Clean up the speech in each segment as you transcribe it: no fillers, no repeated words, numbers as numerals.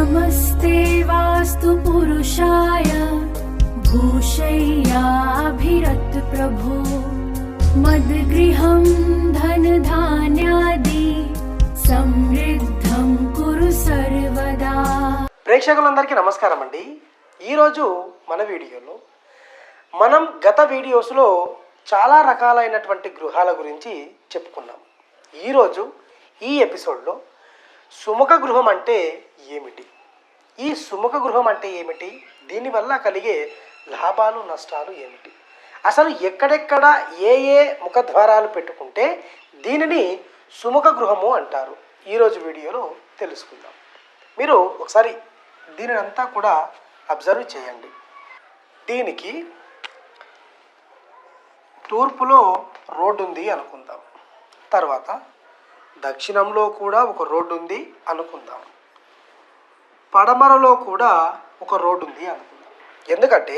नमस्ते वास्तु पुरुषाय भूषय्याभिरत प्रभो मद्गृहं धनधान्यादि समृद्धं कुरु सर्वदा। ప్రేక్షకులందరికీ నమస్కారం అండి. ఈరోజు మన వీడియోలో మనం గత వీడియోస్లో చాలా రకాలైనటువంటి గృహాల గురించి చెప్పుకున్నాం. ఈరోజు ఈ ఎపిసోడ్లో సుముఖ గృహం అంటే ఏమిటి, ఈ సుముఖ గృహం అంటే ఏమిటి, దీనివల్ల కలిగే లాభాలు నష్టాలు ఏమిటి, అసలు ఎక్కడెక్కడ ఏ ఏ ముఖద్వారాలు పెట్టుకుంటే దీనిని సుముఖ గృహము అంటారు, ఈరోజు వీడియోలో తెలుసుకుందాం. మీరు ఒకసారి దీనిని అంతా కూడా అబ్జర్వ్ చేయండి. దీనికి తూర్పులో రోడ్డు ఉంది అనుకుందాం, తర్వాత దక్షిణంలో కూడా ఒక రోడ్డు ఉంది అనుకుందాం, పడమరలో కూడా ఒక రోడ్డు ఉంది అనుకుందాం. ఎందుకంటే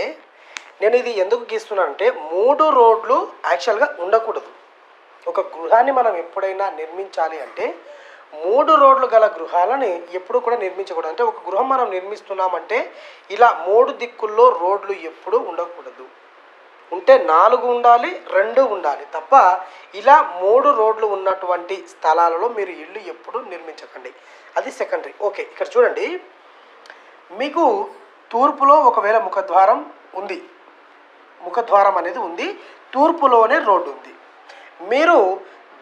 నేను ఇది ఎందుకు గీస్తున్నానంటే 3 రోడ్లు యాక్చువల్గా ఉండకూడదు. ఒక గృహాన్ని మనం ఎప్పుడైనా నిర్మించాలి అంటే 3 రోడ్లు గల గృహాలని ఎప్పుడు కూడా నిర్మించకూడదు. అంటే ఒక గృహం మనం నిర్మిస్తున్నామంటే ఇలా 3 దిక్కుల్లో రోడ్లు ఎప్పుడు ఉండకూడదు. ఉంటే 4 ఉండాలి, 2 ఉండాలి తప్ప ఇలా 3 రోడ్లు ఉన్నటువంటి స్థలాలలో మీరు ఇల్లు ఎప్పుడు నిర్మించకండి. అది సెకండరీ. ఓకే, ఇక్కడ చూడండి, మీకు తూర్పులో ఒకవేళ ముఖద్వారం ఉంది, ముఖద్వారం అనేది ఉంది, తూర్పులోనే రోడ్డు ఉంది. మీరు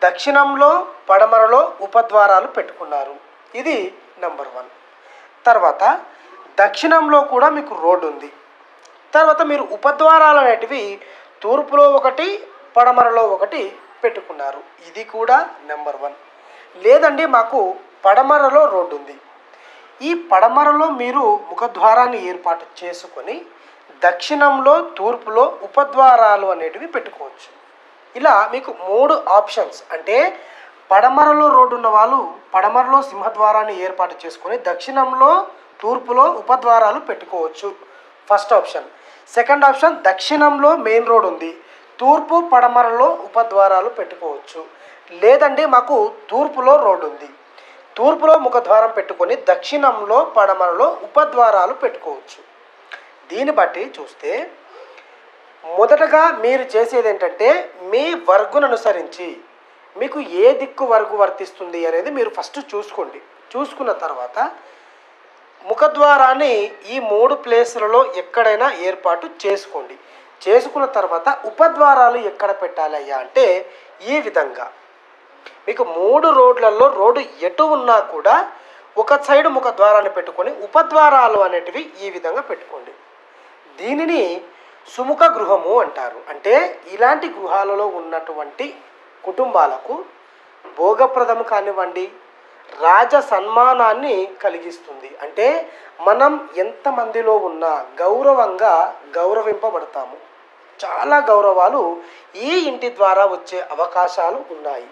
దక్షిణంలో పడమరలో ఉపద్వారాలు పెట్టుకున్నారు, ఇది నెంబర్ 1. తర్వాత దక్షిణంలో కూడా మీకు రోడ్డు ఉంది. తర్వాత మీరు ఉపద్వారాలు అనేటివి తూర్పులో ఒకటి పడమరలో ఒకటి పెట్టుకున్నారు, ఇది కూడా నెంబర్ 1. లేదండి మాకు పడమరలో రోడ్డు ఉంది, ఈ పడమరలో మీరు ముఖద్వారాన్ని ఏర్పాటు చేసుకొని దక్షిణంలో తూర్పులో ఉపద్వారాలు అనేటివి పెట్టుకోవచ్చు. ఇలా మీకు 3 ఆప్షన్స్. అంటే పడమరలో రోడ్డు ఉన్న వాళ్ళు పడమరలో సింహద్వారాన్ని ఏర్పాటు చేసుకొని దక్షిణంలో తూర్పులో ఉపద్వారాలు పెట్టుకోవచ్చు, ఫస్ట్ ఆప్షన్. సెకండ్ ఆప్షన్, దక్షిణంలో మెయిన్ రోడ్ ఉంది, తూర్పు పడమరలో ఉపద్వారాలు పెట్టుకోవచ్చు. లేదండి మాకు తూర్పులో రోడ్డు ఉంది, తూర్పులో ముఖద్వారం పెట్టుకొని దక్షిణంలో పడమరలో ఉపద్వారాలు పెట్టుకోవచ్చు. దీన్ని బట్టి చూస్తే మొదటగా మీరు చేసేది ఏంటంటే మీ వర్గును అనుసరించి మీకు ఏ దిక్కు వర్గు వర్తిస్తుంది అనేది మీరు ఫస్ట్ చూసుకోండి. చూసుకున్న తర్వాత ముఖద్వారాన్ని ఈ 3 ప్లేసులలో ఎక్కడైనా ఏర్పాటు చేసుకోండి. చేసుకున్న తర్వాత ఉపద్వారాలు ఎక్కడ పెట్టాలయ్యా అంటే ఈ విధంగా మీకు 3 రోడ్లలో రోడ్డు ఎటు ఉన్నా కూడా ఒక సైడు ముఖద్వారాన్ని పెట్టుకొని ఉపద్వారాలు అనేటివి ఈ విధంగా పెట్టుకోండి. దీనిని సుముఖ గృహము అంటారు. అంటే ఇలాంటి గృహాలలో ఉన్నటువంటి కుటుంబాలకు భోగప్రదము కానివ్వండి, రాజ సన్మానాన్ని కలిగిస్తుంది. అంటే మనం ఎంతమందిలో ఉన్నా గౌరవంగా గౌరవింపబడతాము. చాలా గౌరవాలు ఈ ఇంటి ద్వారా వచ్చే అవకాశాలు ఉన్నాయి.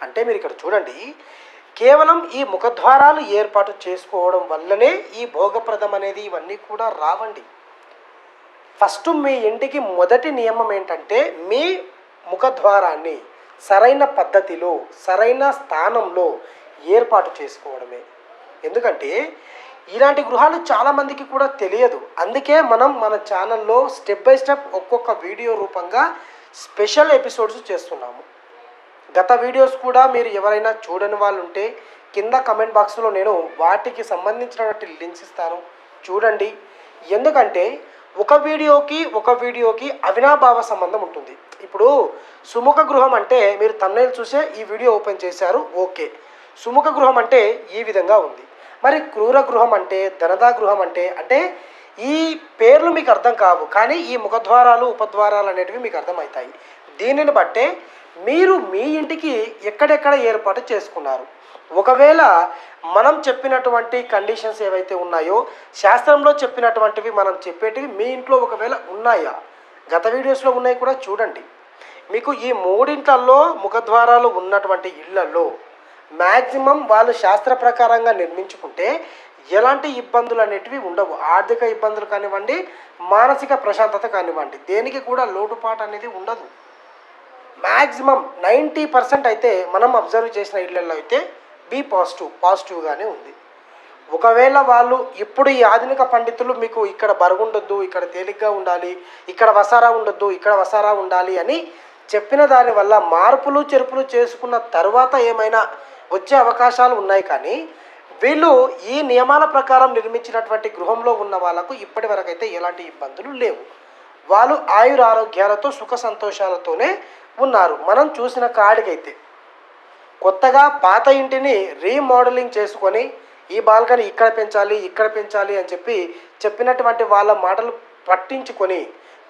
అంటే మీరు ఇక్కడ చూడండి, కేవలం ఈ ముఖద్వారాలు ఏర్పాటు చేసుకోవడం వల్లనే ఈ భోగప్రదం అనేది ఇవన్నీ కూడా రావండి. ఫస్ట్ మీ ఇంటికి మొదటి నియమం ఏంటంటే మీ ముఖద్వారాన్ని సరైన పద్ధతిలో సరైన స్థానంలో ఏర్పాటు చేసుకోవడమే. ఎందుకంటే ఇలాంటి గృహాలు చాలామందికి కూడా తెలియదు. అందుకే మనం మన ఛానల్లో స్టెప్ బై స్టెప్ ఒక్కొక్క వీడియో రూపంగా స్పెషల్ ఎపిసోడ్స్ చేస్తున్నాము. గత వీడియోస్ కూడా మీరు ఎవరైనా చూడని వాళ్ళు ఉంటే కింద కమెంట్ బాక్స్లో నేను వాటికి సంబంధించినటువంటి లింక్స్ ఇస్తాను, చూడండి. ఎందుకంటే ఒక వీడియోకి అవినాభావ సంబంధం ఉంటుంది. ఇప్పుడు సుముఖ గృహం అంటే మీరు థంబ్నెయిల్ చూసే ఈ వీడియో ఓపెన్ చేశారు, ఓకే. సుముఖ గృహం అంటే ఈ విధంగా ఉంది. మరి క్రూర గృహం అంటే, ధనదా గృహం అంటే ఈ పేర్లు మీకు అర్థం కావు, కానీ ఈ ముఖద్వారాలు ఉపద్వారాలు అనేటివి మీకు అర్థమవుతాయి. దీనిని బట్టే మీరు మీ ఇంటికి ఎక్కడెక్కడ ఏర్పాటు చేసుకున్నారు. ఒకవేళ మనం చెప్పినటువంటి కండిషన్స్ ఏవైతే ఉన్నాయో శాస్త్రంలో చెప్పినటువంటివి మనం చెప్పేటివి మీ ఇంట్లో ఒకవేళ ఉన్నాయా, గత వీడియోస్లో ఉన్నాయి కూడా చూడండి. మీకు ఈ 3 ముఖద్వారాలు ఉన్నటువంటి ఇళ్లలో మ్యాక్సిమం వాళ్ళు శాస్త్ర ప్రకారంగా నిర్మించుకుంటే ఎలాంటి ఇబ్బందులు అనేటివి ఉండవు. ఆర్థిక ఇబ్బందులు కానివ్వండి, మానసిక ప్రశాంతత కానివ్వండి, దేనికి కూడా లోటుపాటు అనేది ఉండదు. మ్యాక్సిమం 90% అయితే మనం అబ్జర్వ్ చేసిన ఇళ్లలో అయితే బి పాజిటివ్గానే ఉంది. ఒకవేళ వాళ్ళు ఇప్పుడు ఈ ఆధునిక పండితులు మీకు ఇక్కడ బరుగుండొద్దు, ఇక్కడ తేలిగ్గా ఉండాలి, ఇక్కడ వసారా ఉండొద్దు, ఇక్కడ వసారా ఉండాలి అని చెప్పిన దానివల్ల మార్పులు చెరుపులు చేసుకున్న తర్వాత ఏమైనా వచ్చే అవకాశాలు ఉన్నాయి. కానీ వీళ్ళు ఈ నియమాల ప్రకారం నిర్మించినటువంటి గృహంలో ఉన్న వాళ్ళకు ఇప్పటి వరకు అయితే ఎలాంటి ఇబ్బందులు లేవు. వాళ్ళు ఆయురారోగ్యాలతో సుఖ సంతోషాలతోనే ఉన్నారు. మనం చూసిన కాడికైతే కొత్తగా పాత ఇంటిని రీమోడలింగ్ చేసుకొని ఈ బాల్కనీ ఇక్కడ పెంచాలి, ఇక్కడ పెంచాలి అని చెప్పినటువంటి వాళ్ళ మాటలు పట్టించుకొని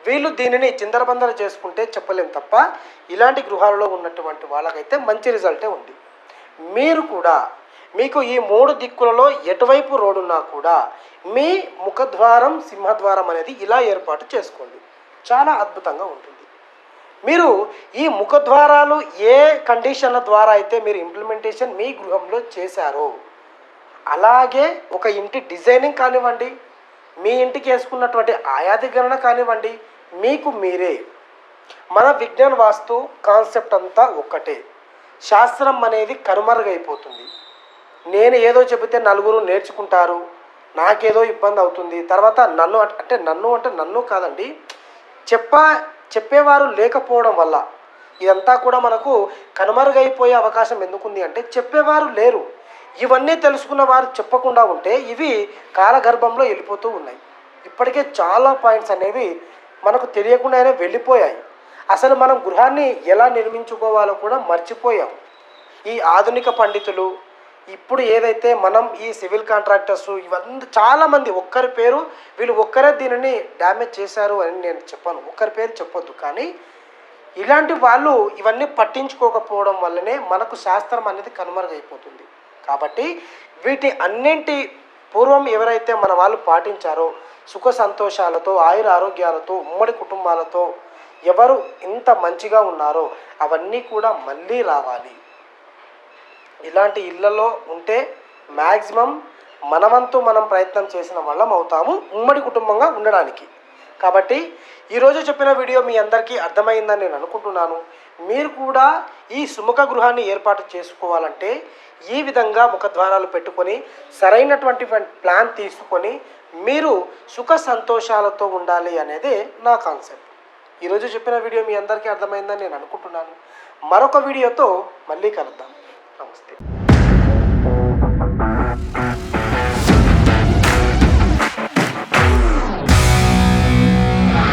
వీళ్ళు దీనిని చిందరబందర చేసుకుంటే చెప్పలేం తప్ప ఇలాంటి గృహాలలో ఉన్నటువంటి వాళ్ళకైతే మంచి రిజల్టే ఉంది. మీరు కూడా మీకు ఈ 3 దిక్కులలో ఎటువైపు రోడ్డున్నా కూడా మీ ముఖద్వారం సింహద్వారం అనేది ఇలా ఏర్పాటు చేసుకోండి. చాలా అద్భుతంగా ఉంటుంది. మీరు ఈ ముఖద్వారాలు ఏ కండిషన్ల ద్వారా అయితే మీరు ఇంప్లిమెంటేషన్ మీ గృహంలో చేశారో అలాగే ఒక ఇంటి డిజైనింగ్ కానివ్వండి, మీ ఇంటికి వేసుకున్నటువంటి ఆయాదిగణన కానివ్వండి, మీకు మీరే మన విజ్ఞాన వాస్తు కాన్సెప్ట్ అంతా ఒక్కటే. శాస్త్రం అనేది కనుమరుగైపోతుంది. నేను ఏదో చెబితే నలుగురు నేర్చుకుంటారు, నాకేదో ఇబ్బంది అవుతుంది, తర్వాత నన్ను అంటే నన్ను కాదండి, చెప్పేవారు లేకపోవడం వల్ల ఇదంతా కూడా మనకు కనుమరుగైపోయే అవకాశం ఎందుకుంది అంటే చెప్పేవారు లేరు. ఇవన్నీ తెలుసుకున్న వారు చెప్పకుండా ఉంటే ఇవి కాలగర్భంలో వెళ్ళిపోతూ ఉన్నాయి. ఇప్పటికే చాలా పాయింట్స్ అనేవి మనకు తెలియకుండానే వెళ్ళిపోయాయి. అసలు మనం గృహాన్ని ఎలా నిర్మించుకోవాలో కూడా మర్చిపోయాం. ఈ ఆధునిక పండితులు ఇప్పుడు ఏదైతే మనం ఈ సివిల్ కాంట్రాక్టర్స్ ఇవన్నీ చాలామంది ఒక్కరి పేరు వీళ్ళు ఒక్కరే దీనిని డ్యామేజ్ చేశారు అని నేను చెప్పాను, ఒక్కరి పేరు చెప్పొద్దు. కానీ ఇలాంటి వాళ్ళు ఇవన్నీ పట్టించుకోకపోవడం వల్లనే మనకు శాస్త్రం అనేది కనుమరుగైపోతుంది. కాబట్టి వీటి అన్నింటి పూర్వం ఎవరైతే మన వాళ్ళు పాటించారో సుఖ సంతోషాలతో ఆయుర ఆరోగ్యాలతో ఉమ్మడి కుటుంబాలతో ఎవరు ఇంత మంచిగా ఉన్నారో అవన్నీ కూడా మళ్ళీ రావాలి. ఇలాంటి ఇళ్లలో ఉంటే మ్యాక్సిమం మనవంతు మనం ప్రయత్నం చేసిన వాళ్ళం అవుతాము ఉమ్మడి కుటుంబంగా ఉండడానికి. కాబట్టి ఈరోజు చెప్పిన వీడియో మీ అందరికీ అర్థమైందని నేను అనుకుంటున్నాను. మీరు కూడా ఈ సుముఖ గృహాన్ని ఏర్పాటు చేసుకోవాలంటే ఈ విధంగా ముఖద్వారాలు పెట్టుకొని సరైనటువంటి ప్లాన్ తీసుకొని మీరు సుఖ సంతోషాలతో ఉండాలి అనేది నా కాన్సెప్ట్. ఈరోజు చెప్పిన వీడియో మీ అందరికీ అర్థమైందని నేను అనుకుంటున్నాను. మరొక వీడియోతో మళ్ళీ కలుద్దాం. నమస్తే.